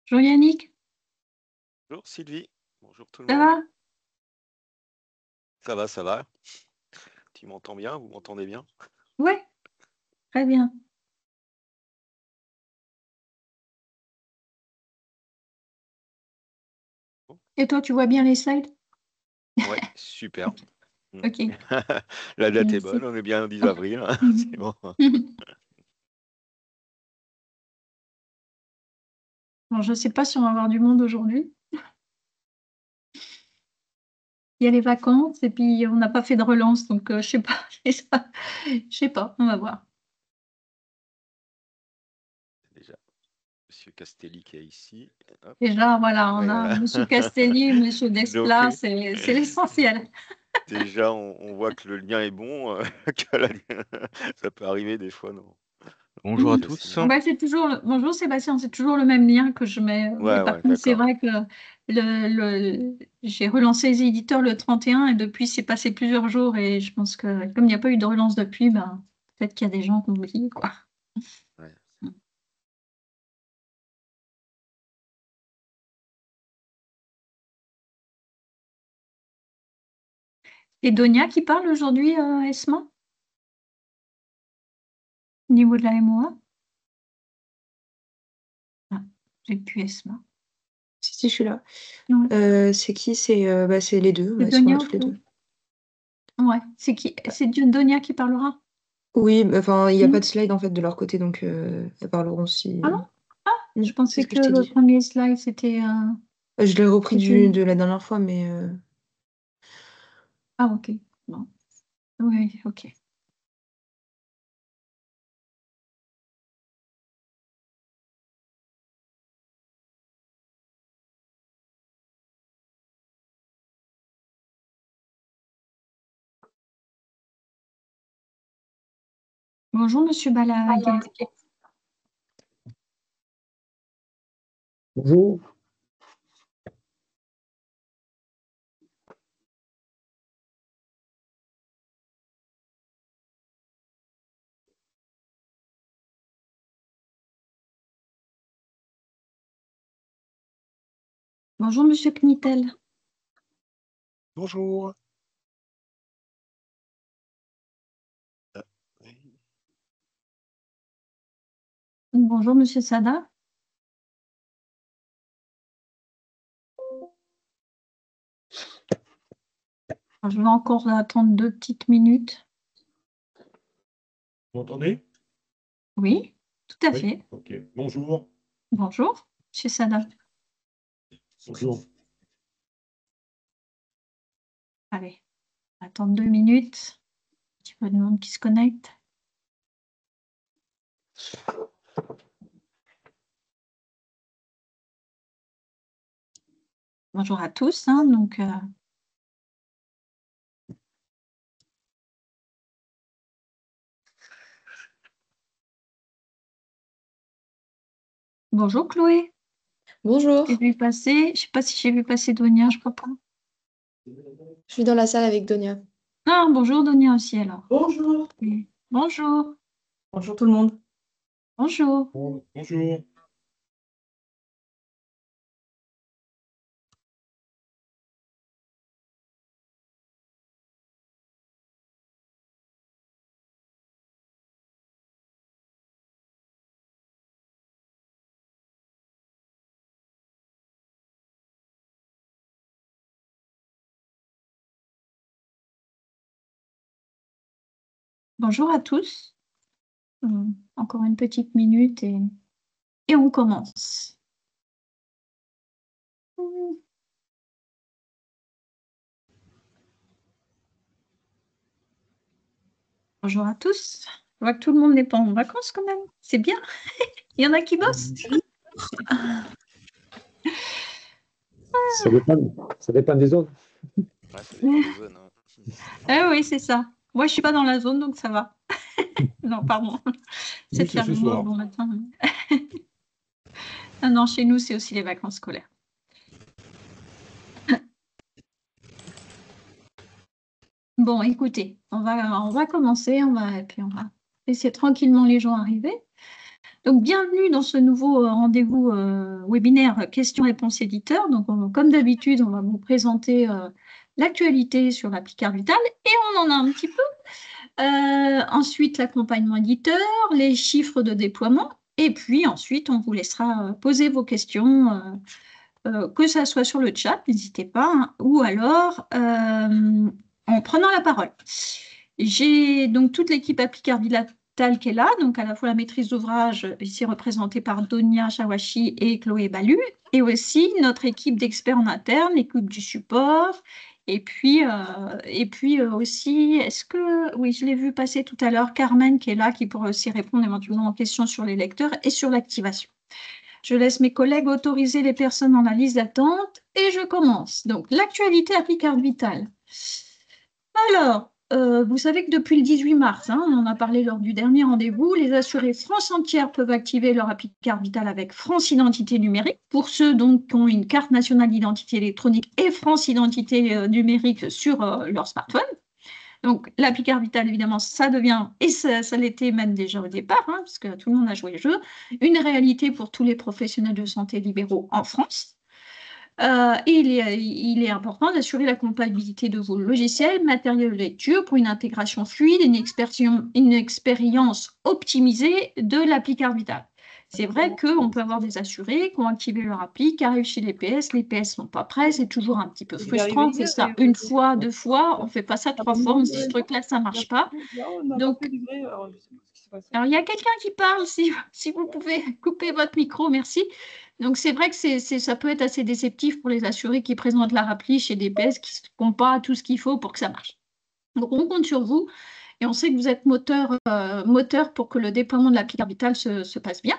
Bonjour Yannick, Bonjour Sylvie, bonjour tout le ça monde. va? Ça va, ça va. Tu m'entends bien? Vous m'entendez bien? Ouais, très bien. Bon. Et toi, tu vois bien les slides? Ouais, super. Ok, Mm. ok, La date est bonne, merci. on est bien le 10 avril, hein. C'est bon. Bon, je ne sais pas si on va avoir du monde aujourd'hui. Il y a les vacances et puis on n'a pas fait de relance, donc je sais pas. Je sais pas, on va voir. Déjà, Monsieur Castelli qui est ici. Hop. Déjà, voilà, on Ouais, a voilà. Monsieur Castelli, Monsieur Donc, Desplat, c'est l'essentiel. déjà, on voit que le lien est bon, ça peut arriver des fois, non? Bonjour à Ça tous. signale. Bah, c'est toujours Bonjour Sébastien, c'est toujours le même lien que je mets. Mais Ouais, par ouais, contre, c'est d'accord. vrai que j'ai relancé les éditeurs le 31 et depuis, c'est passé plusieurs jours et je pense que comme il n'y a pas eu de relance depuis, ben, peut-être qu'il y a des gens qui ont oublié, quoi. Ouais. Et Donia qui parle aujourd'hui, Esma, au niveau de la MOA? Ah, j'ai plus Esma. Si, je suis là. Ouais. C'est qui? C'est les deux. C'est Elles sont là Donia toutes les deux. Ouais, c'est qui? C'est Donia qui parlera? Oui, enfin, il n'y a pas Mm. de slide en fait de leur côté, donc elles parleront si. Ah non? Je Non, c'est pensais ce que que je t'ai le dit. premier slide, c'était... Je l'ai repris c'était- de la dernière fois, mais Ah, ok. Bon. Oui, ok. Bonjour, Monsieur Balaguer. Bonjour. Bonjour, Monsieur Knitel. Bonjour. Oui. Bonjour, Monsieur Sada. Alors, je vais encore attendre 2 petites minutes. Vous m'entendez? Oui, tout à Oui. fait. Ok. Bonjour. Bonjour, Monsieur Sada. Bonjour. Allez, attendre 2 minutes. Un petit peu de monde qui se connecte. Bonjour à tous. Bonjour, Chloé. bonjour. J'ai vu passer. Je ne sais pas si j'ai vu passer Donia, je crois pas. Je suis dans la salle avec Donia. Ah, bonjour, Donia aussi, alors. Bonjour. Oui. Bonjour. Bonjour tout le monde. Bonjour. Bonjour. Bonjour à tous. Encore une petite minute et on commence. Bonjour à tous. Je vois que tout le monde n'est pas en vacances quand même. C'est bien. Il y en a qui bossent. Ça dépend des zones. Ouais, ça dépend des zones, hein. Ah oui, c'est ça. Moi, je suis pas dans la zone, donc ça va. Non, pardon. C'est Nous, de c'est faire ce l'humour soir. bon matin. Ah non, chez nous, c'est aussi les vacances scolaires. Bon, écoutez, on va commencer, et puis on va laisser tranquillement les gens arriver. Donc, bienvenue dans ce nouveau rendez-vous webinaire questions-réponses éditeurs. Donc, comme d'habitude, on va vous présenter l'actualité sur l'appli Carte Vitale et on en a un petit peu. Ensuite, l'accompagnement éditeur, les chiffres de déploiement et puis ensuite, on vous laissera poser vos questions, que ça soit sur le chat, n'hésitez pas, hein, ou alors en prenant la parole. J'ai donc toute l'équipe appli Carte Vitale qui est là, donc à la fois la maîtrise d'ouvrage, ici représentée par Donia Chawashi et Chloé Balu, et aussi notre équipe d'experts en interne, l'équipe du support, et puis aussi, oui, je l'ai vu passer tout à l'heure, Carmen qui est là, qui pourrait aussi répondre éventuellement aux questions sur les lecteurs et sur l'activation. Je laisse mes collègues autoriser les personnes dans la liste d'attente et je commence. Donc, l'actualité appli Carte Vitale. Alors, vous savez que depuis le 18 mars, on en a parlé lors du dernier rendez-vous, les assurés France entière peuvent activer leur appli Carte Vitale avec France Identité numérique. Pour ceux donc qui ont une carte nationale d'identité électronique et France Identité numérique sur leur smartphone. Donc, l'appli Carte Vitale, évidemment, ça devient, et ça l'était même déjà au départ, parce que tout le monde a joué le jeu, une réalité pour tous les professionnels de santé libéraux en France. Il est important d'assurer la compatibilité de vos logiciels, matériels de lecture pour une intégration fluide et une expérience optimisée de l'appli Carte Vitale. C'est vrai qu'on peut avoir des assurés qui ont activé leur appli, qui arrivent chez les PS sont pas prêts, c'est toujours un petit peu frustrant, on fait ça une fois, 2 fois, on ne fait pas ça 3 fois, on se dit ce truc-là, ça ne marche pas. Donc, alors, il y a quelqu'un qui parle, si vous pouvez couper votre micro, merci. Donc, c'est vrai que ça peut être assez déceptif pour les assurés qui présentent leur appli chez des PS qui n'ont pas tout ce qu'il faut pour que ça marche. Donc, on compte sur vous et on sait que vous êtes moteur pour que le déploiement de l'appli Carte Vitale se passe bien.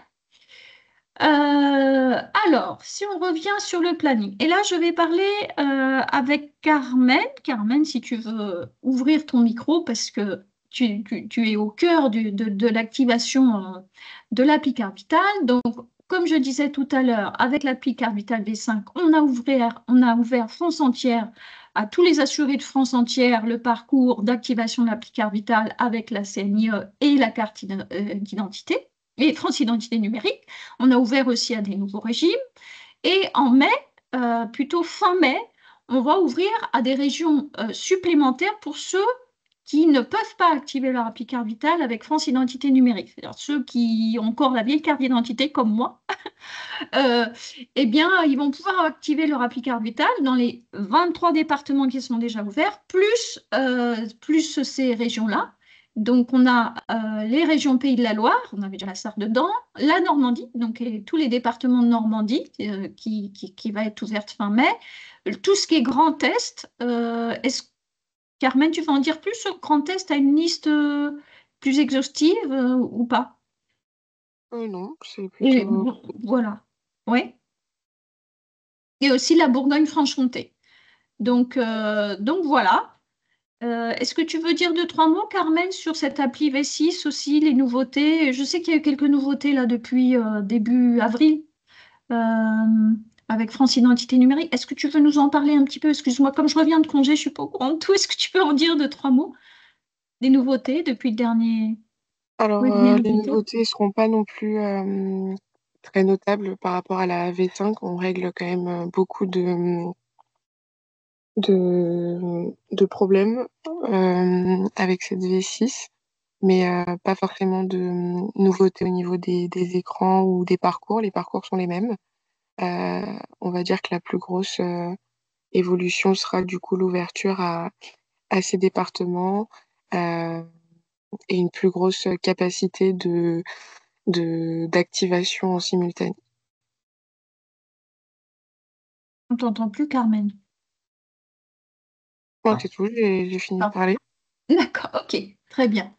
Alors, si on revient sur le planning, et là, je vais parler avec Carmen. Carmen, si tu veux ouvrir ton micro, parce que tu es au cœur de l'activation de l'appli Carte Vitale. Donc, comme je disais tout à l'heure, avec l'appli Carte Vitale V5, on a ouvert France entière à tous les assurés de France entière le parcours d'activation de l'appli Carte Vitale avec la CNIE et la carte d'identité. Et France Identité numérique. On a ouvert aussi à des nouveaux régimes. Et en mai, plutôt fin mai, on va ouvrir à des régions supplémentaires pour ceux qui ne peuvent pas activer leur appli Carte Vitale avec France Identité numérique. C'est-à-dire ceux qui ont encore la vieille carte d'identité comme moi, eh bien, ils vont pouvoir activer leur appli Carte Vitale dans les 23 départements qui sont déjà ouverts, plus ces régions-là. Donc, on a les régions Pays de la Loire, on avait déjà la Sarthe dedans, la Normandie, donc tous les départements de Normandie qui va être ouverte fin mai. Tout ce qui est Grand Est, Carmen, tu vas en dire plus sur Grand Est? Tu as une liste plus exhaustive ou pas? Non, c'est Et plutôt. voilà, oui. Et aussi la Bourgogne-Franche-Comté. Donc voilà. Est-ce que tu veux dire 2-3 mots, Carmen, sur cette appli V6 aussi, les nouveautés? Je sais qu'il y a eu quelques nouveautés là depuis début avril avec France Identité numérique. Est-ce que tu veux nous en parler un petit peu? Excuse-moi, comme je reviens de congé, je ne suis pas au courant de tout. Est-ce que tu peux en dire 2-3 mots des nouveautés depuis le dernier Alors, webinaire les édité? nouveautés ne seront pas non plus très notables par rapport à la V5. On règle quand même beaucoup de problèmes avec cette V6, mais pas forcément de nouveautés au niveau des écrans ou des parcours. Les parcours sont les mêmes. On va dire que la plus grosse évolution sera du coup l'ouverture à ces départements et une plus grosse capacité d'activation en simultané. On ne t'entend plus, Carmen. Bon, c'est tout, j'ai fini de Ah, parler. d'accord, ok, très bien.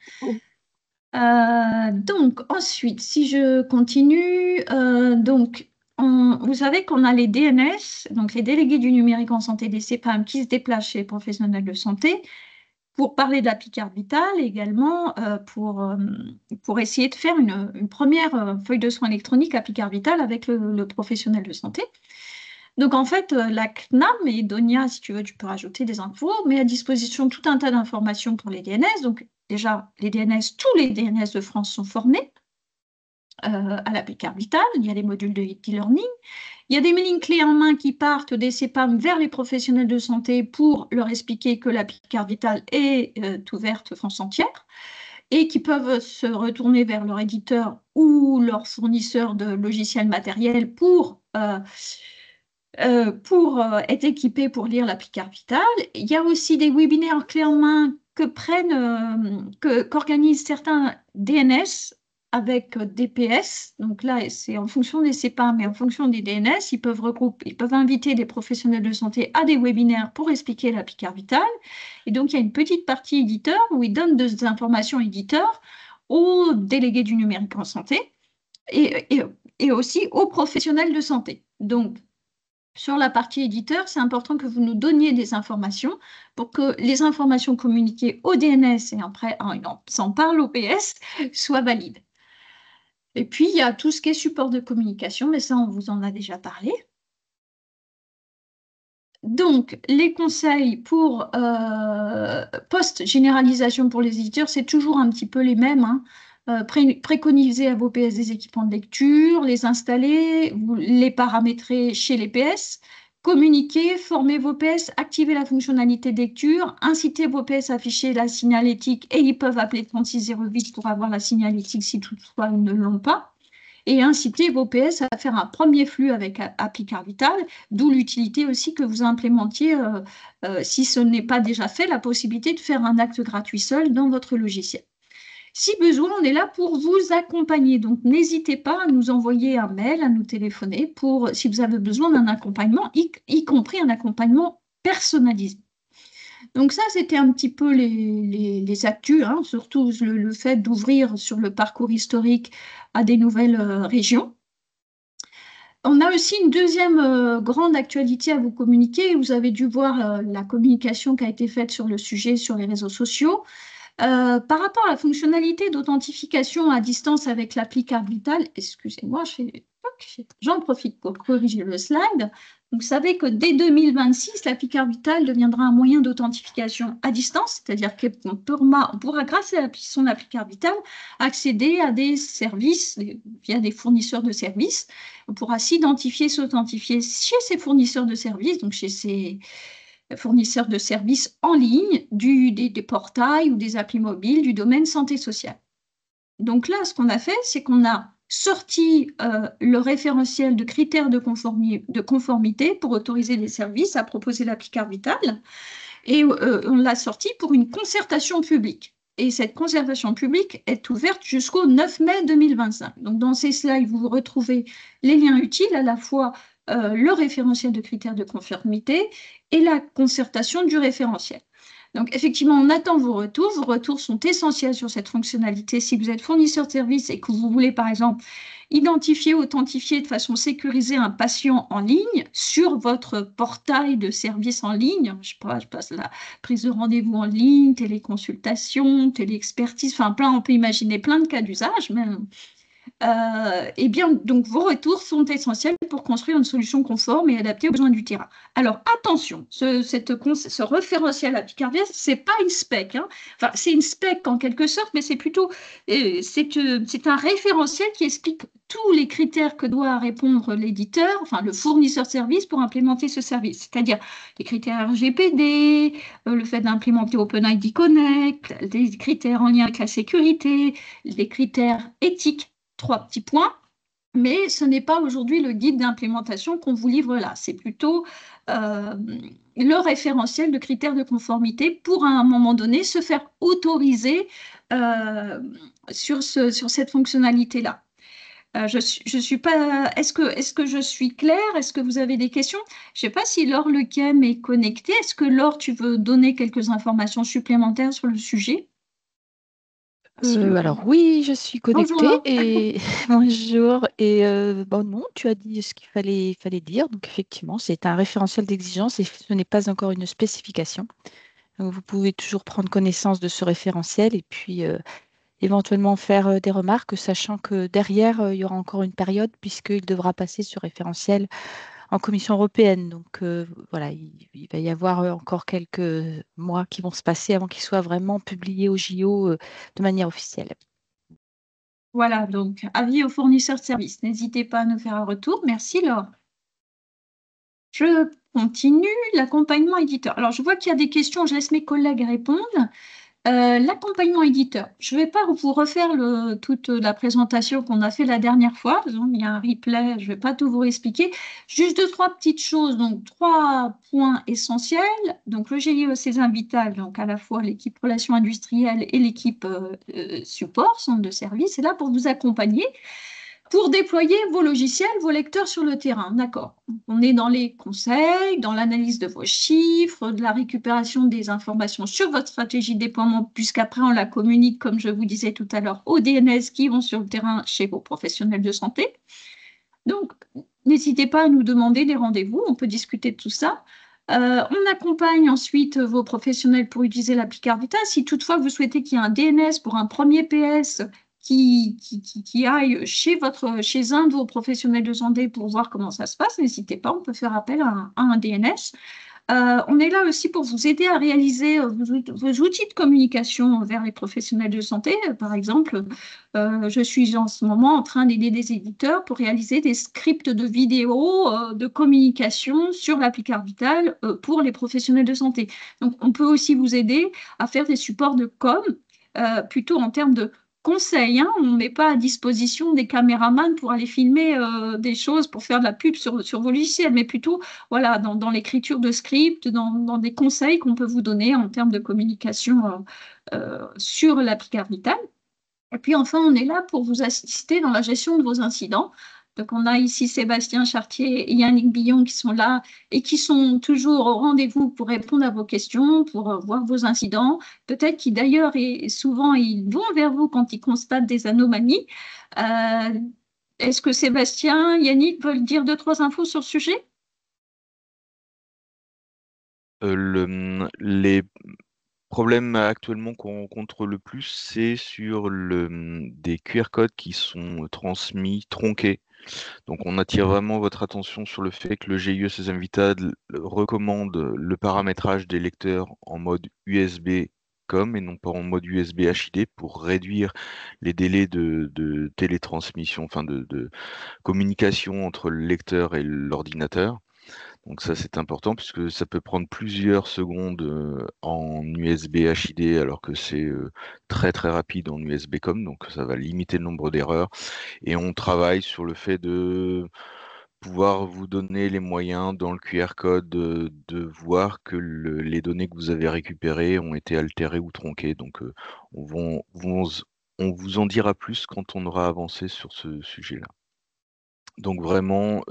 Donc, ensuite, si je continue, vous savez qu'on a les DNS, donc les délégués du numérique en santé des CPAM, qui se déplacent chez les professionnels de santé pour parler de l'appli Carte Vitale et également pour essayer de faire une première feuille de soins électronique appli Carte Vitale avec le professionnel de santé. Donc, en fait, la CNAM, et Donia, si tu veux, tu peux rajouter des infos, met à disposition tout un tas d'informations pour les DNS. Donc, déjà, les DNS, tous les DNS de France sont formés. à la Picard Vital. Il y a des modules de e-learning. Il y a des mailings clés en main qui partent des CEPAM vers les professionnels de santé pour leur expliquer que la Picard Vital est ouverte France entière et qui peuvent se retourner vers leur éditeur ou leur fournisseur de logiciels matériels pour être équipés pour lire la Picard Vital. Il y a aussi des webinaires clés en main qu'organisent certains DNS avec DPS. Donc là, c'est en fonction des CEPA, mais en fonction des DNS, ils peuvent inviter des professionnels de santé à des webinaires pour expliquer la Picard Vital. Et donc, il y a une petite partie éditeur où ils donnent des informations éditeurs aux délégués du numérique en santé et aussi aux professionnels de santé. Donc, sur la partie éditeur, c'est important que vous nous donniez des informations pour que les informations communiquées au DNS et après, s'en parle au PS, soient valides. Et puis, il y a tout ce qui est support de communication, mais ça, on vous en a déjà parlé. Donc, les conseils pour post-généralisation pour les éditeurs, c'est toujours un petit peu les mêmes, hein. Préconiser à vos PS des équipements de lecture, les installer, les paramétrer chez les PS, communiquer, former vos PS, activer la fonctionnalité de lecture, inciter vos PS à afficher la signalétique et ils peuvent appeler 3608 pour avoir la signalétique si toutefois ils ne l'ont pas. Et inciter vos PS à faire un premier flux avec Picard Vital, d'où l'utilité aussi que vous implémentiez, si ce n'est pas déjà fait, la possibilité de faire un acte gratuit seul dans votre logiciel. Si besoin, on est là pour vous accompagner. Donc, n'hésitez pas à nous envoyer un mail, à nous téléphoner si vous avez besoin d'un accompagnement, y compris un accompagnement personnalisé. Donc ça, c'était un petit peu les actus, hein, surtout le fait d'ouvrir sur le parcours historique à des nouvelles régions. On a aussi une deuxième grande actualité à vous communiquer. Vous avez dû voir la communication qui a été faite sur le sujet sur les réseaux sociaux. Par rapport à la fonctionnalité d'authentification à distance avec l'appli Carte Vitale, excusez-moi, j'en profite pour corriger le slide. Vous savez que dès 2026, l'appli Carte Vitale deviendra un moyen d'authentification à distance, c'est-à-dire qu'on pourra, grâce à son appli Carte Vitale, accéder à des services via des fournisseurs de services. On pourra s'authentifier chez ses fournisseurs de services, donc chez ses fournisseurs de services en ligne, des portails ou des applis mobiles du domaine santé sociale. Donc là, ce qu'on a fait, c'est qu'on a sorti le référentiel de critères de conformité pour autoriser les services à proposer l'appli Carte Vitale et on l'a sorti pour une concertation publique. Et cette concertation publique est ouverte jusqu'au 9 mai 2025. Donc dans ces slides, vous retrouvez les liens utiles, à la fois le référentiel de critères de conformité et la concertation du référentiel. Donc, effectivement, on attend vos retours. Vos retours sont essentiels sur cette fonctionnalité. Si vous êtes fournisseur de services et que vous voulez, par exemple, identifier, authentifier de façon sécurisée un patient en ligne sur votre portail de services en ligne, je passe la prise de rendez-vous en ligne, téléconsultation, téléexpertise, enfin, on peut imaginer plein de cas d'usage, mais eh bien, donc vos retours sont essentiels pour construire une solution conforme et adaptée aux besoins du terrain. Alors, attention, ce référentiel à Picardie, ce n'est pas une spec. Hein. Enfin, c'est une spec en quelque sorte, mais c'est plutôt c'est un référentiel qui explique tous les critères que doit répondre l'éditeur, enfin le fournisseur de service pour implémenter ce service. C'est-à-dire les critères RGPD, le fait d'implémenter OpenID Connect, des critères en lien avec la sécurité, les critères éthiques. 3 petits points, mais ce n'est pas aujourd'hui le guide d'implémentation qu'on vous livre là. C'est plutôt le référentiel de critères de conformité pour, à un moment donné, se faire autoriser sur cette fonctionnalité-là. Je suis pas. Est-ce que je suis claire? Est-ce que vous avez des questions? Je ne sais pas si Laure Lequem est connectée. Est-ce que Laure, tu veux donner quelques informations supplémentaires sur le sujet? Alors oui, je suis connectée Bonjour. et bonjour. Et bon, non, tu as dit ce qu'il fallait dire. Donc effectivement, c'est un référentiel d'exigence et ce n'est pas encore une spécification. Donc, vous pouvez toujours prendre connaissance de ce référentiel et puis éventuellement faire des remarques, sachant que derrière, il y aura encore une période puisqu'il devra passer ce référentiel en Commission européenne. Donc voilà, il va y avoir encore quelques mois qui vont se passer avant qu'il soit vraiment publié au JO de manière officielle. Voilà, donc avis aux fournisseurs de services. N'hésitez pas à nous faire un retour. Merci Laure. Je continue l'accompagnement éditeur. Alors, je vois qu'il y a des questions, je laisse mes collègues répondre. L'accompagnement éditeur, je ne vais pas vous refaire toute la présentation qu'on a fait la dernière fois. Il y a un replay, je ne vais pas tout vous expliquer. Juste 2-3 petites choses, donc 3 points essentiels. Donc, le GIE, ses invités, donc à la fois l'équipe relations industrielles et l'équipe support, centre de service, est là pour vous accompagner pour déployer vos logiciels, vos lecteurs sur le terrain. D'accord. On est dans les conseils, dans l'analyse de vos chiffres, de la récupération des informations sur votre stratégie de déploiement, puisqu'après on la communique, comme je vous disais tout à l'heure, aux DNS qui vont sur le terrain chez vos professionnels de santé. Donc, n'hésitez pas à nous demander des rendez-vous, on peut discuter de tout ça. On accompagne ensuite vos professionnels pour utiliser l'appli Carvital. Si toutefois vous souhaitez qu'il y ait un DNS pour un premier PS qui aille chez un de vos professionnels de santé pour voir comment ça se passe, n'hésitez pas, on peut faire appel à un DNS. On est là aussi pour vous aider à réaliser vos outils de communication vers les professionnels de santé. Par exemple, je suis en ce moment en train d'aider des éditeurs pour réaliser des scripts de vidéos de communication sur l'appli Carvital pour les professionnels de santé. Donc, on peut aussi vous aider à faire des supports de com, plutôt en termes de conseil, hein. On ne met pas à disposition des caméramans pour aller filmer des choses, pour faire de la pub sur vos logiciels, mais plutôt voilà, dans l'écriture de script, dans des conseils qu'on peut vous donner en termes de communication sur l'appli Carvital. Et puis enfin, on est là pour vous assister dans la gestion de vos incidents. Donc, on a ici Sébastien Chartier et Yannick Billon qui sont là et qui sont toujours au rendez-vous pour répondre à vos questions, pour voir vos incidents. Peut-être qu'ils d'ailleurs, et souvent, ils vont vers vous quand ils constatent des anomalies. Est-ce que Sébastien, Yannick veulent dire 2-3 infos sur ce sujet? Les problèmes actuellement qu'on rencontre le plus, c'est sur des QR codes qui sont transmis tronqués. Donc on attire vraiment votre attention sur le fait que le GIE ses invités recommande le paramétrage des lecteurs en mode USB COM et non pas en mode USB HID pour réduire les délais de télétransmission, enfin de communication entre le lecteur et l'ordinateur. Donc ça, c'est important puisque ça peut prendre plusieurs secondes en USB HID alors que c'est très très rapide en USB COM, donc ça va limiter le nombre d'erreurs. Et on travaille sur le fait de pouvoir vous donner les moyens dans le QR code de voir que les données que vous avez récupérées ont été altérées ou tronquées. Donc on vous en dira plus quand on aura avancé sur ce sujet-là. Donc vraiment,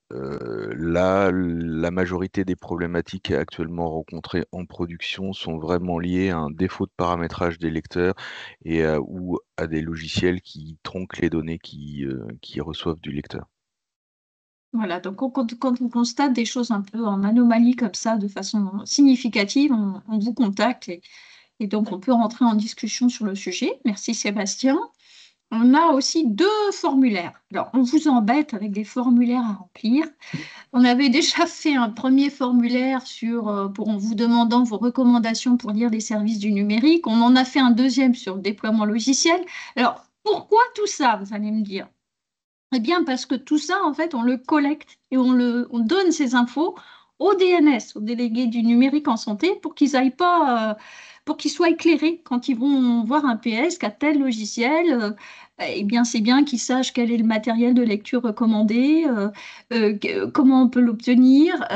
là, la majorité des problématiques actuellement rencontrées en production sont vraiment liées à un défaut de paramétrage des lecteurs et ou à des logiciels qui tronquent les données qui reçoivent du lecteur. Voilà, donc quand on constate des choses un peu en anomalie comme ça, de façon significative, on vous contacte et donc on peut rentrer en discussion sur le sujet. Merci Sébastien. On a aussi 2 formulaires. Alors, on vous embête avec des formulaires à remplir. On avait déjà fait un premier formulaire en vous demandant vos recommandations pour lire les services du numérique. On en a fait un deuxième sur le déploiement logiciel. Alors, pourquoi tout ça, vous allez me dire? Eh bien, parce que tout ça, en fait, on le collecte et on donne ces infos au DNS, aux délégués du numérique en santé, pour qu'ils aillent pas, pour qu'ils soient éclairés quand ils vont voir un PS qu'a tel logiciel. Eh bien, c'est bien qu'ils sachent quel est le matériel de lecture recommandé, comment on peut l'obtenir,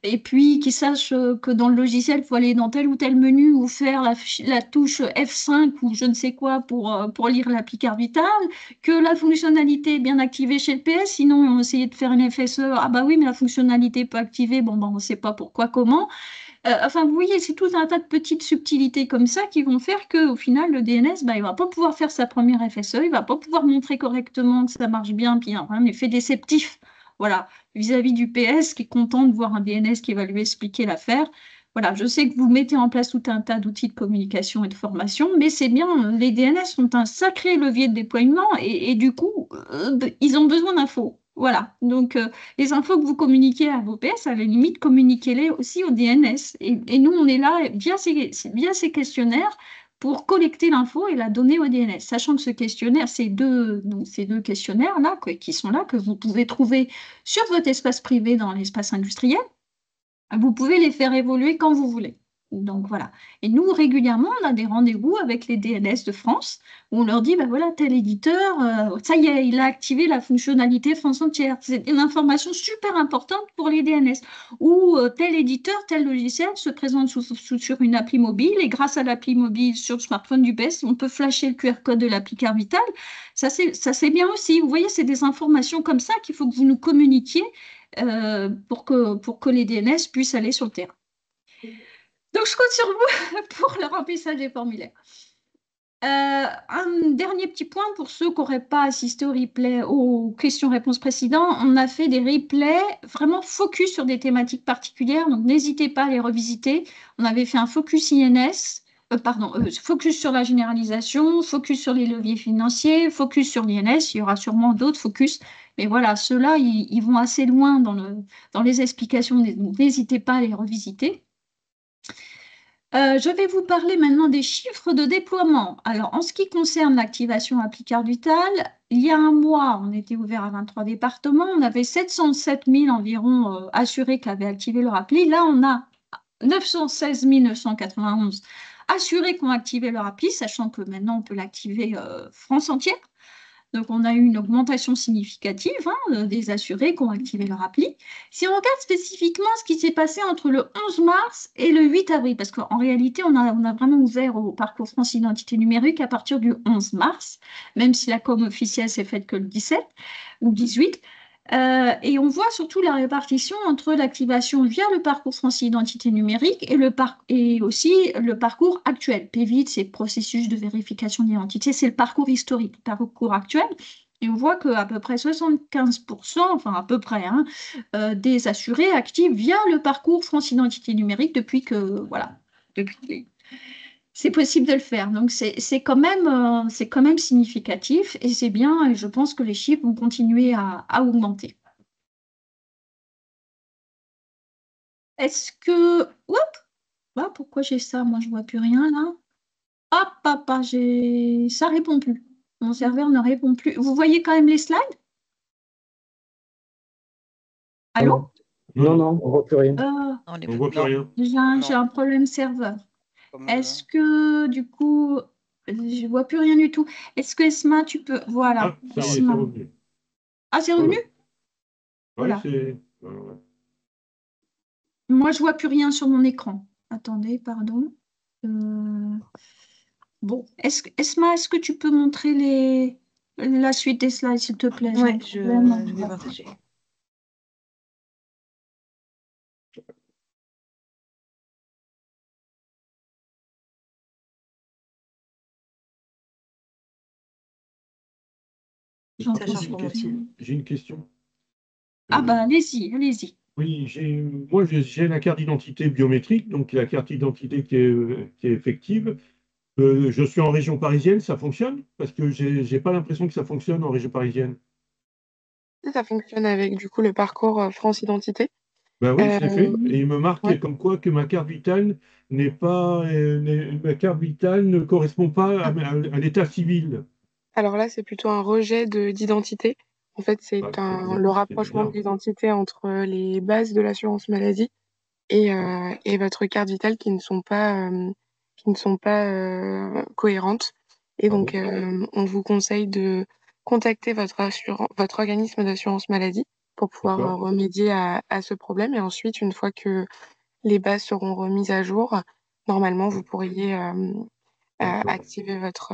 et puis qu'ils sachent que dans le logiciel, il faut aller dans tel ou tel menu ou faire la touche F5 ou je ne sais quoi pour lire l'appli Carvital, que la fonctionnalité est bien activée chez le PS, sinon on essayait de faire une FSE, ah bah oui, mais la fonctionnalité n'est pas activée, bon, bah, on ne sait pas pourquoi, comment. Enfin, vous voyez, c'est tout un tas de petites subtilités comme ça qui vont faire qu'au final, le DNS, bah, il ne va pas pouvoir faire sa première FSE, il ne va pas pouvoir montrer correctement que ça marche bien, puis il y a un effet déceptif, voilà, vis-à-vis du PS qui est content de voir un DNS qui va lui expliquer l'affaire. Voilà, je sais que vous mettez en place tout un tas d'outils de communication et de formation, mais c'est bien, les DNS sont un sacré levier de déploiement et du coup, ils ont besoin d'infos. Voilà, donc les infos que vous communiquez à vos PS, à la limite, communiquez-les aussi au DNS. Et nous, on est là via ces questionnaires pour collecter l'info et la donner au DNS. Sachant que ce questionnaire, ces deux questionnaires-là, qui sont là, que vous pouvez trouver sur votre espace privé dans l'espace industriel, vous pouvez les faire évoluer quand vous voulez. Donc voilà. Et nous, régulièrement, on a des rendez-vous avec les DNS de France où on leur dit, ben voilà, tel éditeur, ça y est, il a activé la fonctionnalité France entière. C'est une information super importante pour les DNS. Ou tel éditeur, tel logiciel se présente sur une appli mobile et grâce à l'appli mobile sur le smartphone du BES, on peut flasher le QR code de l'appli Carte Vitale. Ça, c'est bien aussi. Vous voyez, c'est des informations comme ça qu'il faut que vous nous communiquiez pour que les DNS puissent aller sur le terrain. Donc, je compte sur vous pour le remplissage des formulaires. Un dernier petit point pour ceux qui n'auraient pas assisté au replay, aux questions-réponses précédentes. On a fait des replays vraiment focus sur des thématiques particulières, donc n'hésitez pas à les revisiter. On avait fait un focus INS, focus sur la généralisation, focus sur les leviers financiers, focus sur l'INS. Il y aura sûrement d'autres focus, mais voilà, ceux-là, ils vont assez loin dans les explications, donc n'hésitez pas à les revisiter. Je vais vous parler maintenant des chiffres de déploiement. Alors, en ce qui concerne l'activation appli Carte Vitale, il y a un mois, on était ouvert à 23 départements, on avait 707 000 environ assurés qui avaient activé leur appli. Là, on a 916 991 assurés qui ont activé leur appli, sachant que maintenant, on peut l'activer France entière. Donc, on a eu une augmentation significative des assurés qui ont activé leur appli. Si on regarde spécifiquement ce qui s'est passé entre le 11 mars et le 8 avril, parce qu'en réalité, on a vraiment ouvert au parcours France Identité Numérique à partir du 11 mars, même si la com officielle s'est faite que le 17 ou 18. Et on voit surtout la répartition entre l'activation via le parcours France Identité Numérique et aussi le parcours actuel. PVID, c'est le processus de vérification d'identité, c'est le parcours historique, le parcours actuel. Et on voit qu'à peu près 75%, enfin à peu près, des assurés actifent via le parcours France Identité Numérique depuis que c'est possible de le faire. Donc, c'est quand même significatif et c'est bien. Et je pense que les chiffres vont continuer à augmenter. Est-ce que... Oups, ah, pourquoi j'ai ça? Moi, je ne vois plus rien là. Hop, papa, ça ne répond plus. Mon serveur ne répond plus. Vous voyez quand même les slides? Allô? Non, on ne voit plus rien. On On ne voit plus rien. J'ai un problème serveur. Est-ce que, du coup, je ne vois plus rien du tout. Est-ce que Esma, tu peux... Voilà. Ah, ça y est, c'est revenu. Ah, c'est revenu? Ouais, Voilà. c'est... Moi, je ne vois plus rien sur mon écran. Attendez, pardon. Bon, Esma, est-ce que tu peux montrer la suite des slides, s'il te plaît? Oui, je vais partager. J'ai une question. Ah ben, allez-y. Oui, moi j'ai la carte d'identité biométrique, donc la carte d'identité qui est effective. Je suis en région parisienne, ça fonctionne? Parce que j'ai pas l'impression que ça fonctionne en région parisienne. Ça fonctionne avec du coup le parcours France Identité. Ben oui, je l'ai fait. Et il me marque ouais. comme quoi que ma carte vitale ma carte vitale ne correspond pas à l'état civil. Alors là, c'est plutôt un rejet d'identité. En fait, c'est le rapprochement de l'identité entre les bases de l'assurance maladie et votre carte vitale qui ne sont pas cohérentes. Et donc, on vous conseille de contacter votre organisme d'assurance maladie pour pouvoir remédier à ce problème. Et ensuite, une fois que les bases seront remises à jour, normalement, vous pourriez activer votre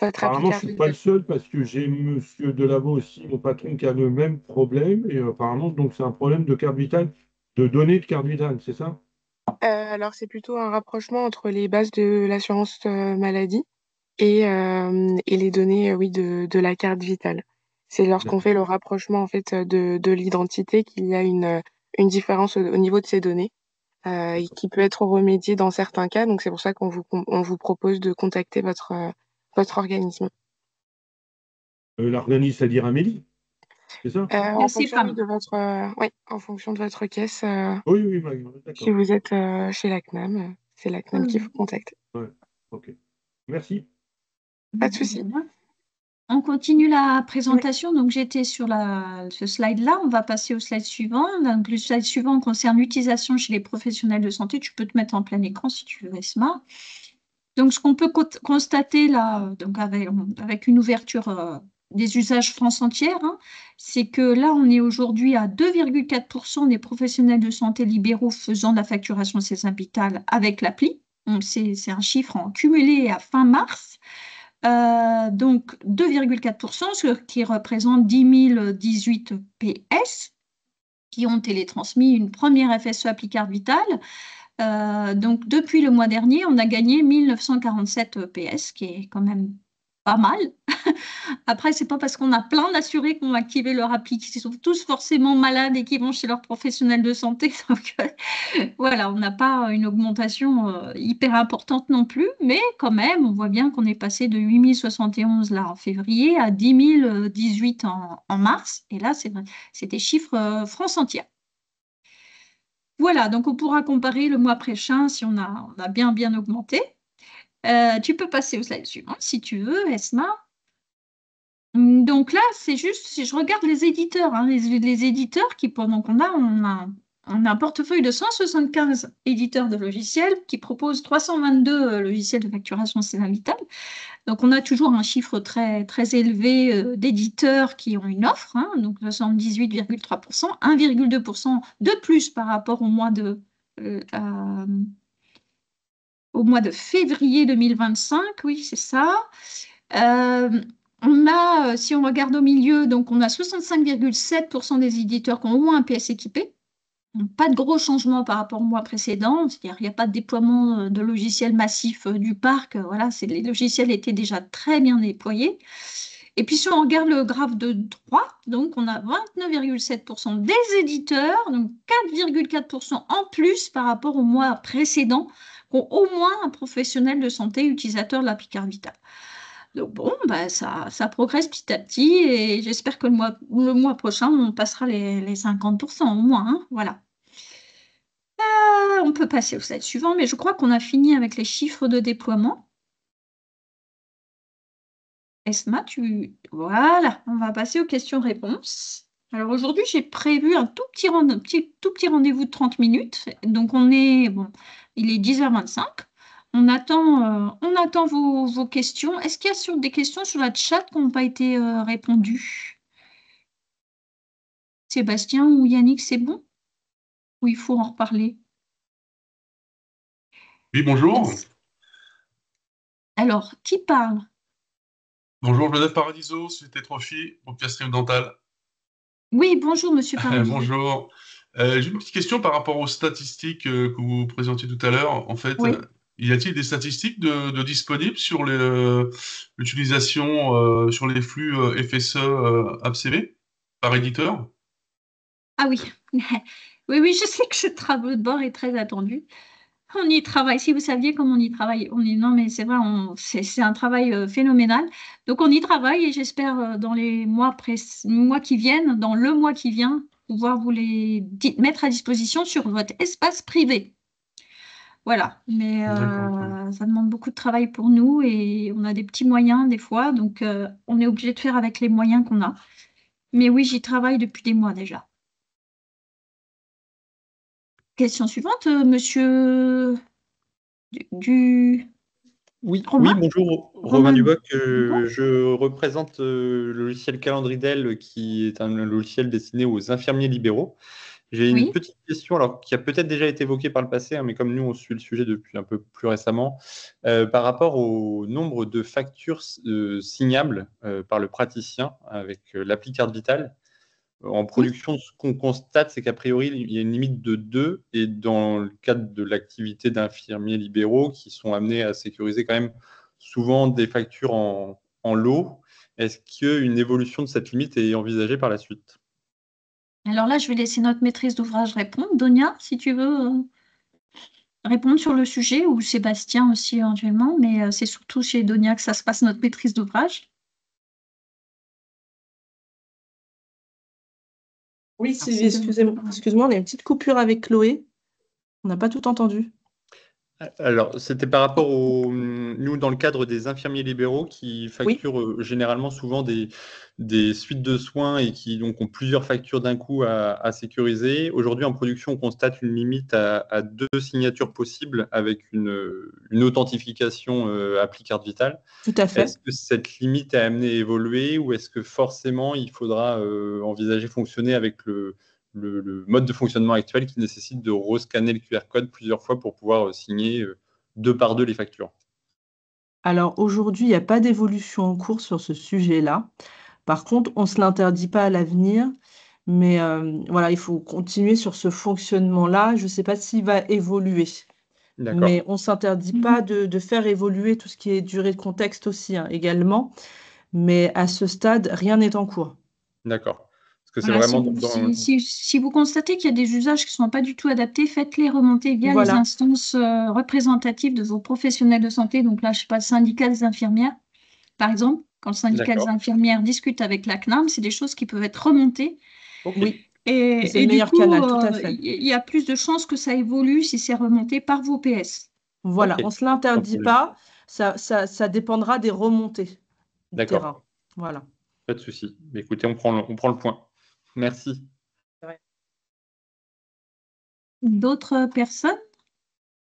Apparemment, je ne suis pas le seul parce que j'ai Monsieur Delavo aussi, mon patron, qui a le même problème. Et apparemment, donc c'est un problème de carte vitale, de données de carte vitale, c'est ça? Alors, c'est plutôt un rapprochement entre les bases de l'assurance maladie et les données oui, de la carte vitale. C'est lorsqu'on fait le rapprochement en fait, de l'identité qu'il y a une différence au niveau de ces données et qui peut être remédiée dans certains cas. Donc, c'est pour ça qu'on vous propose de contacter votre organisme. L'organisme, c'est-à-dire Amélie, c'est ça? En fonction de votre caisse, Oui, d'accord. si vous êtes chez la CNAM, c'est la CNAM qu'il faut contacter. Ouais. Ok. Merci. Pas de souci. On continue la présentation. Donc, j'étais sur ce slide-là. On va passer au slide suivant. Donc, le slide suivant concerne l'utilisation chez les professionnels de santé. Tu peux te mettre en plein écran si tu veux, Esma. Donc, ce qu'on peut constater là, donc avec une ouverture des usages France entière, hein, c'est que là, on est aujourd'hui à 2,4% des professionnels de santé libéraux faisant de la facturation césar-vitale avec l'appli. C'est un chiffre en cumulé à fin mars. Donc 2,4%, ce qui représente 10 018 PS qui ont télétransmis une première FSE Applicard Vital. Donc depuis le mois dernier, on a gagné 1947 PS, qui est quand même pas mal. Après, c'est pas parce qu'on a plein d'assurés qu'on va activer leur appli, qui sont tous forcément malades et qui vont chez leur professionnel de santé. Donc, voilà, on n'a pas une augmentation hyper importante non plus, mais quand même, on voit bien qu'on est passé de 8071 là en février à 10 018 en mars. Et là, c'est des chiffres France entière. Voilà, donc on pourra comparer le mois prochain si on a bien augmenté. Tu peux passer au slide suivant si tu veux, Esma. Donc là, c'est juste, si je regarde les éditeurs, hein, les éditeurs qui, pendant qu'on a, on a un portefeuille de 175 éditeurs de logiciels qui proposent 322 logiciels de facturation césar-vitale. Donc on a toujours un chiffre très élevé d'éditeurs qui ont une offre, hein, donc 78,3%, 1,2% de plus par rapport au mois de février 2025, oui, c'est ça. Si on regarde au milieu, donc on a 65,7% des éditeurs qui ont au moins un PS équipé. Donc, pas de gros changements par rapport au mois précédent, c'est-à-dire qu'il n'y a pas de déploiement de logiciels massifs du parc. Voilà, les logiciels étaient déjà très bien déployés. Et puis si on regarde le graphe de droite, donc on a 29,7% des éditeurs, donc 4,4% en plus par rapport au mois précédent, qui ont au moins un professionnel de santé utilisateur de l'Applicard Vital. Donc bon, bah, ça progresse petit à petit et j'espère que le mois prochain, on passera les 50% au moins, hein, voilà. On peut passer au slide suivant, mais je crois qu'on a fini avec les chiffres de déploiement. Esma, voilà, on va passer aux questions-réponses. Alors aujourd'hui, j'ai prévu un tout petit rendez-vous de 30 minutes. Donc il est 10h25. On attend vos questions. Est-ce qu'il y a des questions sur la chat qui n'ont pas été répondues? Sébastien ou Yannick, c'est bon? Ou il faut en reparler? Oui, bonjour. Alors, qui parle? Bonjour, Joseph Paradiso, Société Trophy, groupe Castrim Dental. Oui, bonjour, monsieur Paradiso. Bonjour. J'ai une petite question par rapport aux statistiques que vous présentiez tout à l'heure. En fait, Oui. y a-t-il des statistiques de disponibles sur l'utilisation sur les flux FSE AppCV par éditeur? Ah oui. Oui, je sais que ce tableau de bord est très attendu. On y travaille. Si vous saviez comment on y travaille, non, mais c'est vrai, c'est un travail phénoménal. Donc, on y travaille et j'espère dans les mois qui viennent, dans le mois qui vient, pouvoir vous les mettre à disposition sur votre espace privé. Voilà. Mais ça demande beaucoup de travail pour nous et on a des petits moyens des fois. Donc, on est obligé de faire avec les moyens qu'on a. Mais oui, j'y travaille depuis des mois déjà. Question suivante, monsieur Oui, Romain. bonjour, Romain Duboc. Je représente le logiciel Calendridel, qui est un logiciel destiné aux infirmiers libéraux. J'ai une petite question, alors qui a peut-être déjà été évoquée par le passé, hein, mais comme nous, on suit le sujet depuis un peu plus récemment, par rapport au nombre de factures signables par le praticien avec l'appli-carte vitale. En production, ce qu'on constate, c'est qu'a priori, il y a une limite de 2, et dans le cadre de l'activité d'infirmiers libéraux qui sont amenés à sécuriser quand même souvent des factures en lot, est-ce qu'une évolution de cette limite est envisagée par la suite? Alors là, je vais laisser notre maîtrise d'ouvrage répondre. Donia, si tu veux répondre sur le sujet, ou Sébastien aussi éventuellement, mais c'est surtout chez Donia que ça se passe, notre maîtrise d'ouvrage. Oui, Sylvie, excuse-moi, on a une petite coupure avec Chloé. On n'a pas tout entendu. Alors, c'était par rapport nous, dans le cadre des infirmiers libéraux qui facturent généralement souvent des suites de soins et qui donc ont plusieurs factures d'un coup à sécuriser. Aujourd'hui, en production, on constate une limite à 2 signatures possibles avec une authentification appli carte vitale. Tout à fait. Est-ce que cette limite est amenée à évoluer ou est-ce que forcément il faudra envisager fonctionner avec le mode de fonctionnement actuel qui nécessite de rescanner le QR code plusieurs fois pour pouvoir signer 2 par 2 les factures? Alors aujourd'hui, il n'y a pas d'évolution en cours sur ce sujet-là. Par contre, on ne se l'interdit pas à l'avenir, mais voilà, il faut continuer sur ce fonctionnement-là. Je ne sais pas s'il va évoluer, D'accord, mais on ne s'interdit pas de faire évoluer tout ce qui est durée de contexte aussi, hein, également. Mais à ce stade, rien n'est en cours. d'accord. Parce que c'est Voilà, vraiment si vous constatez qu'il y a des usages qui ne sont pas du tout adaptés, faites-les remonter via les Voilà. instances représentatives de vos professionnels de santé. Donc là, je ne sais pas, le syndicat des infirmières, par exemple. Quand le syndicat des D'accord. infirmières discute avec la CNAM, c'est des choses qui peuvent être remontées. OK. Oui, c'est Et le du meilleur coup, canal, tout à fait. il y a plus de chances que ça évolue si c'est remonté par vos PS. Voilà, OK. on ne se Sans l'interdit problème. pas. Ça dépendra des remontées du terrain. D'accord, Voilà. pas de souci. Mais écoutez, on prend le point. Merci. D'autres personnes?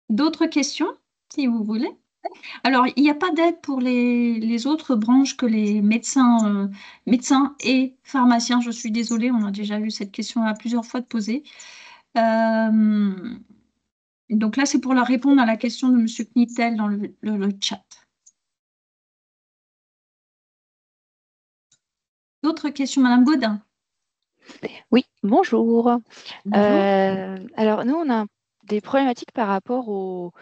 D'autres questions, si vous voulez? Alors, il n'y a pas d'aide pour les autres branches que les médecins, médecins et pharmaciens. Je suis désolée, on a déjà eu cette question à plusieurs fois de poser. Donc là, c'est pour leur répondre à la question de M. Knitel dans le chat. D'autres questions, Madame Gaudin? Oui, bonjour. Bonjour. Alors, nous, on a des problématiques par rapport au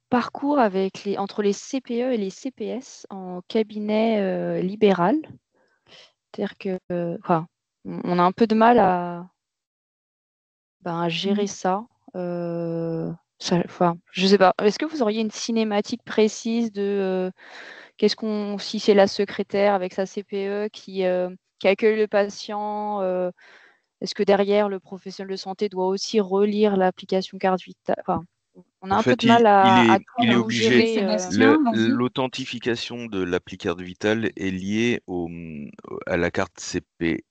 parcours entre les CPE et les CPS en cabinet libéral. C'est-à-dire que, on a un peu de mal à gérer ça. Je sais pas. Est-ce que vous auriez une cinématique précise de si c'est la secrétaire avec sa CPE qui accueille le patient, est-ce que derrière le professionnel de santé doit aussi relire l'application carte vitale? Enfin, on a En un peu fait, de mal à il est tout obligé. gérer. Sébastien, vas-y. L'authentification de l'appli carte vitale est liée à la carte CPS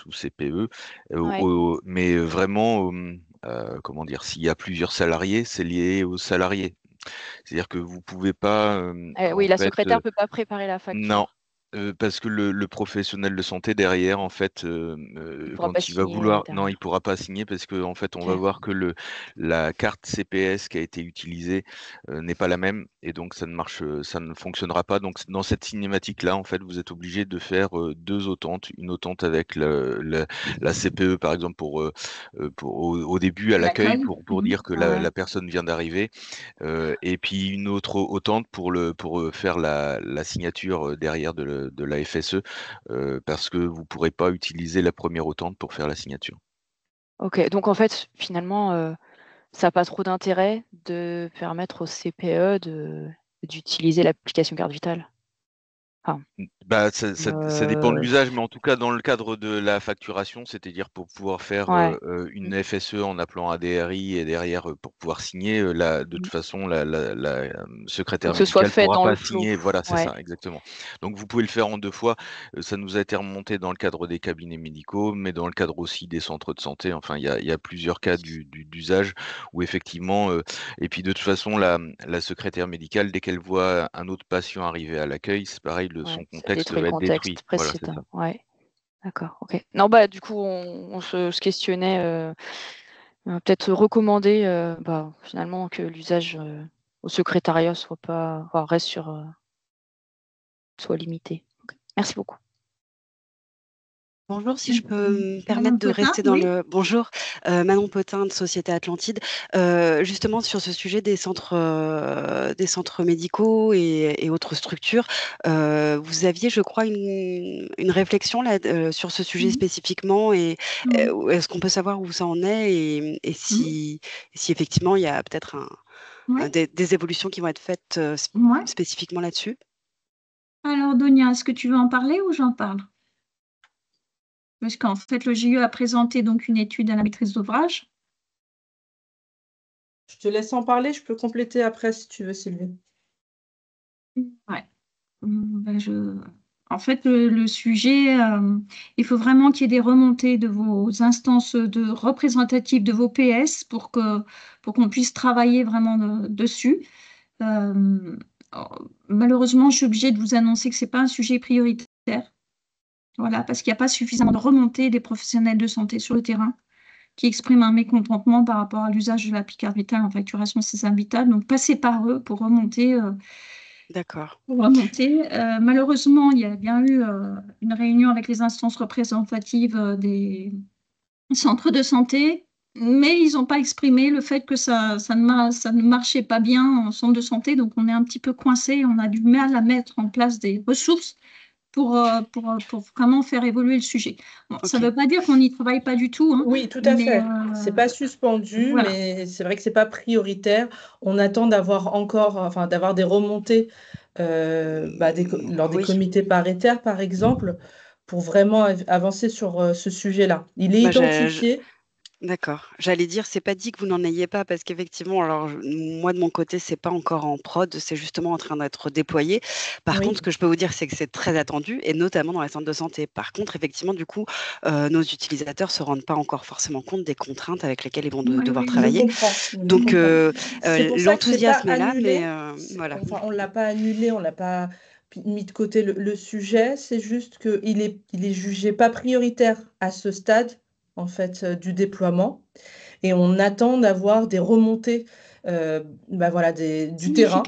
ou CPE, Ouais. mais vraiment, comment dire, s'il y a plusieurs salariés, c'est lié aux salariés. C'est-à-dire que vous pouvez pas, Oui, en la fait, secrétaire ne peut pas préparer la non, facture. parce que le professionnel de santé derrière, en fait, Il ne pourra pas quand il va signer vouloir non, il derrière. pourra pas signer parce qu'en fait, on va Ok. voir que la carte CPS qui a été utilisée, n'est pas la même et donc ça ne fonctionnera pas. Donc dans cette cinématique-là, en fait, vous êtes obligé de faire, 2 authentes. Une authente avec la CPE, par exemple, pour au début à l'accueil L'accueil. pour dire que Ouais. la personne vient d'arriver. Et puis une autre authente pour faire la signature derrière de la FSE, parce que vous pourrez pas utiliser la première authente pour faire la signature. Ok. Donc en fait, finalement, ça n'a pas trop d'intérêt de permettre au CPE d'utiliser l'application carte vitale. Enfin, Bah, ça dépend de l'usage, mais en tout cas dans le cadre de la facturation, c'est-à-dire pour pouvoir faire, ouais. une FSE en appelant un DRI et derrière, pour pouvoir signer, de toute façon la Faut secrétaire que ce soit médicale fait pourra dans le pas flot. signer. Voilà, c'est Ouais. ça, exactement. Donc vous pouvez le faire en 2 fois. Ça nous a été remonté dans le cadre des cabinets médicaux, mais dans le cadre aussi des centres de santé. Enfin, il y a plusieurs cas d'usage où effectivement, et puis de toute façon la secrétaire médicale, dès qu'elle voit un autre patient arriver à l'accueil, c'est pareil, son Ça contexte détruit le va être contexte détruit. Voilà, c'est ça. précédent. Ouais. D'accord. Ok. Non, du coup, on se questionnait. Peut-être recommander finalement que l'usage au secrétariat soit limité. Ok. Merci beaucoup. Bonjour, si je peux me Madame permettre de Potin, rester dans oui. le... Bonjour, Manon Potin de Société Atlantide. Justement, sur ce sujet des centres médicaux et autres structures, vous aviez, je crois, une réflexion là, sur ce sujet spécifiquement. Et Oui. est-ce qu'on peut savoir où ça en est et si effectivement il y a peut-être Oui. des évolutions qui vont être faites Ouais. spécifiquement là-dessus? Alors, Donia, est-ce que tu veux en parler ou j'en parle? Parce qu'en fait, le GIE a présenté donc une étude à la maîtrise d'ouvrage. Je te laisse en parler, je peux compléter après si tu veux, Sylvie. Ouais. En fait, le sujet, il faut vraiment qu'il y ait des remontées de vos instances représentatives de vos PS pour qu'on puisse travailler vraiment dessus. Malheureusement, je suis obligée de vous annoncer que ce n'est pas un sujet prioritaire. Voilà, parce qu'il n'y a pas suffisamment de remontées des professionnels de santé sur le terrain qui expriment un mécontentement par rapport à l'usage de la Picard Vitale en facturation césar vitale. Donc, passez par eux pour remonter. D'accord. Malheureusement, il y a bien eu une réunion avec les instances représentatives des centres de santé, mais ils n'ont pas exprimé le fait que ça ne marchait pas bien en centre de santé. Donc, on est un petit peu coincé. On a du mal à mettre en place des ressources pour vraiment faire évoluer le sujet. Bon, ça ne veut pas dire qu'on n'y travaille pas du tout. Hein, oui, tout à fait. C'est pas suspendu, voilà. Mais c'est vrai que c'est pas prioritaire. On attend d'avoir d'avoir des remontées lors des comités paritaires, par exemple, pour vraiment avancer sur ce sujet-là. Il est identifié. D'accord. J'allais dire, c'est pas dit que vous n'en ayez pas, parce qu'effectivement, alors moi de mon côté, c'est pas encore en prod, c'est justement en train d'être déployé. Par contre, ce que je peux vous dire, c'est que c'est très attendu, et notamment dans les centres de santé. Par contre, effectivement, du coup, nos utilisateurs se rendent pas encore forcément compte des contraintes avec lesquelles ils vont devoir travailler. Donc, l'enthousiasme est là, mais voilà. Enfin, on l'a pas annulé, on l'a pas mis de côté le sujet. C'est juste qu'il est jugé pas prioritaire à ce stade, en fait, du déploiement, et on attend d'avoir des remontées du terrain.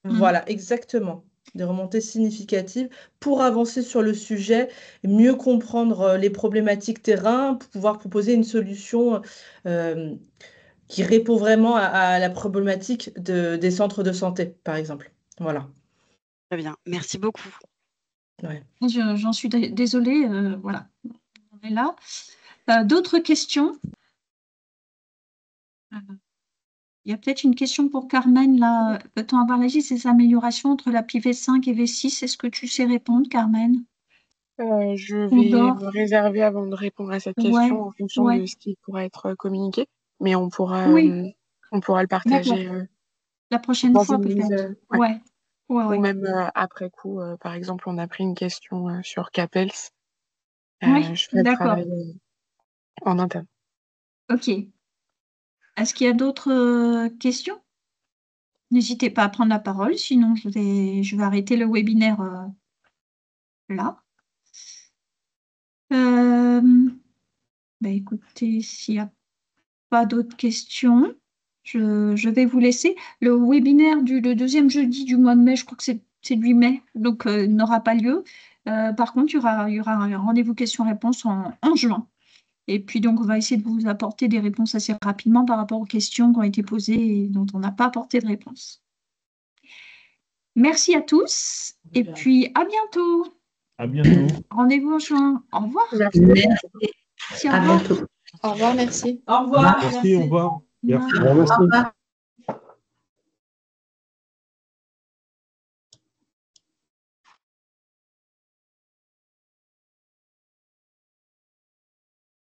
Voilà, exactement, des remontées significatives pour avancer sur le sujet, mieux comprendre les problématiques terrain, pour pouvoir proposer une solution qui répond vraiment à la problématique des centres de santé, par exemple. Voilà. Très bien, merci beaucoup. Ouais. J'en suis désolée, voilà, on est là. D'autres questions? Il y a peut-être une question pour Carmen, là. Peut-on avoir l'avis des améliorations entre l'appli V5 et V6? Est-ce que tu sais répondre, Carmen? Je vais me réserver avant de répondre à cette question en fonction de ce qui pourra être communiqué, mais on pourra le partager la prochaine fois peut-être. Ou même après coup, par exemple, on a pris une question sur Capels. Je ferai le travail en interne. Ok. Est-ce qu'il y a d'autres questions? N'hésitez pas à prendre la parole, sinon je vais arrêter le webinaire là. Écoutez, s'il n'y a pas d'autres questions, je vais vous laisser. Le webinaire le deuxième jeudi du mois de mai, je crois que c'est le 8 mai, donc n'aura pas lieu. Par contre, il y aura un rendez-vous questions-réponses en juin. Et puis, donc, on va essayer de vous apporter des réponses assez rapidement par rapport aux questions qui ont été posées et dont on n'a pas apporté de réponse. Merci à tous et puis à bientôt. À bientôt. Rendez-vous en juin. Au revoir. Merci. Merci, au revoir. Au revoir, merci. Au revoir. Merci, au revoir. Merci. Au revoir.